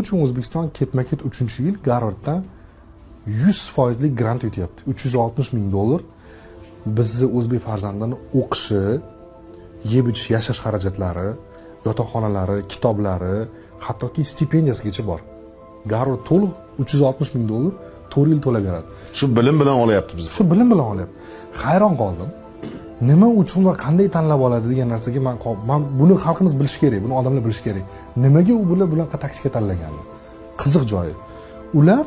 uchun O'zbekiston ketma-ket 3-yil Garvarddan 100% grant yutyapti. $360,000 bizni o'zbek farzandlarini o'qishi, yeb ichish, yashash xarajatlari, yotoqxonalari, kitoblari, hattoki stipendiyasigacha bor. Garvard to'liq $360,000 4 yil to'lab beradi. Shu bilim bilan olyapti biz. Shu bilim bilan olyapti. Hayron qoldim. Nima uchun va qanday tanlab oladi degan narsaga men buni xalqimiz bilishi kerak, buni odamlar bilishi kerak. Nimaga u bunaqa taktika tanlaganlar? Qiziq joyi. Ular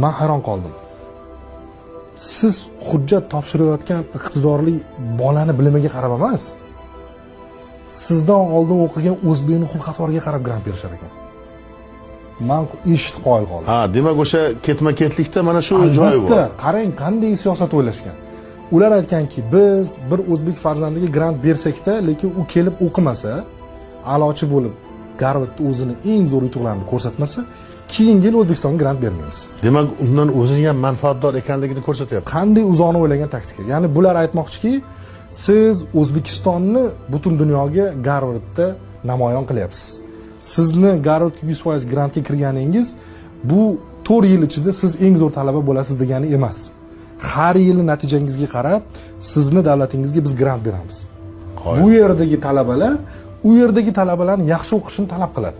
men hayron qoldim. Siz hujjat topshirayotgan iqtidorli bolani bilimiga qarab emas, sizdan oldin o'qigan o'zbekning xulq-atvoriga qarab grant berishar ekan. Men eshitib qoyil qoldim. Ha, demak o'sha ketma-ketlikda mana shu joyi bor. Albatta, qarang qanday siyosat o'ylashgan. Ular aytganki, biz bir o'zbek farzandiga grant bersakda, lekin u kelib o'qimasa, a'lochi bo'lib, Garvard o'zini eng zo'r yutuqlarini ko'rsatmasa, keyingi yil O'zbekistonga grant bermaymiz. Demak, undan o'zini ham manfaatdor ekanligini ko'rsatyapti. Qanday uzoqni o'ylagan taktika. Ya'ni bular aytmoqchiki, siz O'zbekistonni butun dunyoga Garvardda namoyon qilyapsiz. Sizni Garvardga 100% grantga kirganingiz bu 4 yil ichida siz eng zo'r talaba bo'lasiz degani emas. Har yili natijangizga qarab, sizni davlatingizga biz grant beramiz. Bu yerdagi talabalar, u yerdagi talabalarning yaxshi o'qishini talab qiladi.